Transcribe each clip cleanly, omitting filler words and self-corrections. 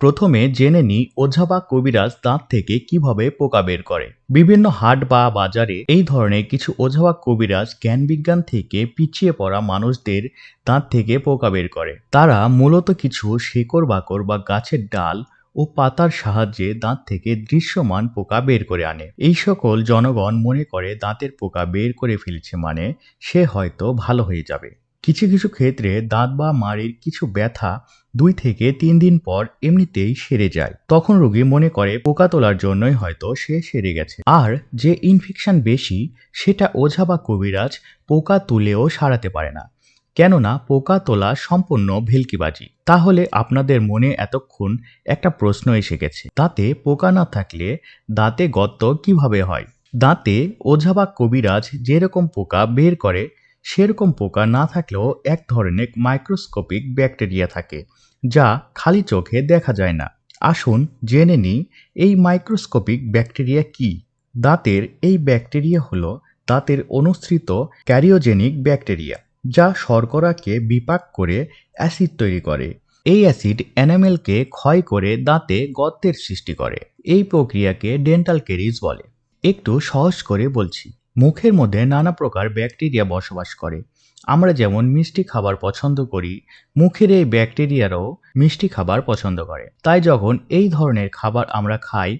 প্রথমে জেনে নিই ওঝা বা কবিরাজ দাঁত থেকে কিভাবে পোকা বের করে। বিভিন্ন হাট বা বাজারে এই ধরনের কিছু ওঝা বা কবিরাজ জ্ঞান বিজ্ঞান থেকে পিছিয়ে পড়া মানুষদের দাঁত থেকে পোকা বের করে। তারা মূলত কিছু শেকড় বাকড় বা গাছের ডাল ও পাতার সাহায্যে দাঁত থেকে দৃশ্যমান পোকা বের করে আনে। এই সকল জনগণ মনে করে দাঁতের পোকা বের করে ফেলছে মানে সে হয়তো ভালো হয়ে যাবে। কিছু কিছু ক্ষেত্রে দাঁত বা মাড়ির কিছু ব্যথা 2 থেকে 3 দিন পর এমনিতেই সেরে যায়। তখন রোগী মনে করে পোকা তোলার জন্যই হয়তো সে সেরে গেছে। আর যে ইনফেকশন বেশি সেটা ওঝা বা কবিরাজ পোকা তুলেও সারাতে পারে না, কেননা পোকা তোলা সম্পূর্ণ ভেলকিবাজি। তাহলে আপনাদের মনে এতক্ষণ একটা প্রশ্ন এসে গেছে, দাঁতে পোকা না থাকলে দাঁতে গর্ত কিভাবে হয়? দাঁতে ওঝা বা কবিরাজ যেরকম পোকা বের করে সেরকম পোকা না থাকলেও এক ধরনের মাইক্রোস্কোপিক ব্যাকটেরিয়া থাকে যা খালি চোখে দেখা যায় না। আসুন জেনে নিই এই মাইক্রোস্কোপিক ব্যাকটেরিয়া কি। দাঁতের এই ব্যাকটেরিয়া হলো দাঁতের অনুসৃত ক্যারিওজেনিক ব্যাকটেরিয়া, যা শর্করাকে বিপাক করে অ্যাসিড তৈরি করে। এই অ্যাসিড এনামেলকে ক্ষয় করে দাঁতে গর্তের সৃষ্টি করে। এই প্রক্রিয়াকে ডেন্টাল ক্যারিজ বলে। একটু সহজ করে বলছি, মুখের মধ্যে নানা প্রকার ব্যাকটেরিয়া বসবাস করে। আমরা যেমন মিষ্টি খাবার পছন্দ করি, মুখের এই ব্যাকটেরিয়ারাও মিষ্টি খাবার পছন্দ করে। তাই যখন এই ধরনের খাবার আমরা খাই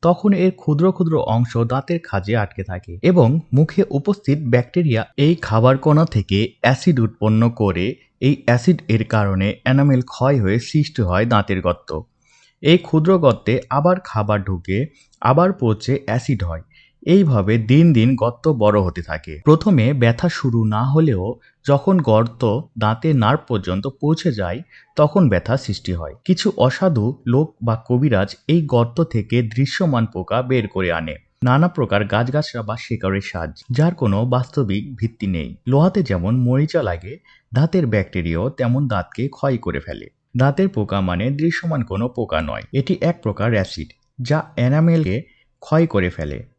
তখন এর ক্ষুদ্র ক্ষুদ্র অংশ দাঁতের খাঁজে আটকে থাকে এবং মুখে উপস্থিত ব্যাকটেরিয়া এই খাবার কণা থেকে অ্যাসিড উৎপন্ন করে। এই অ্যাসিড এর কারণে এনামেল ক্ষয় হয়ে সৃষ্টি হয় দাঁতের গর্ত। এই ক্ষুদ্র গর্তে আবার খাবার ঢুকে আবার পচে অ্যাসিড হয়। এইভাবে দিন দিন গর্ত বড় হতে থাকে। প্রথমে ব্যথা শুরু না হলেও যখন গর্ত দাঁতের নার্ভ পর্যন্ত পৌঁছে যায় তখন ব্যথা সৃষ্টি হয়। কিছু অসাধু লোক বা কবিরাজ এই গর্ত থেকে দৃশ্যমান পোকা বের করে আনে নানা প্রকার গাছগাছরা বা শিকড়ের সাহায্যে, যার কোনো বাস্তবিক ভিত্তি নেই। লোহাতে যেমন মরিচা লাগে, দাঁতের ব্যাকটেরিয়াও তেমন দাঁতকে ক্ষয় করে ফেলে। দাঁতের পোকা মানে দৃশ্যমান কোনো পোকা নয়, এটি এক প্রকার অ্যাসিড যা এনামেলকে ক্ষয় করে ফেলে।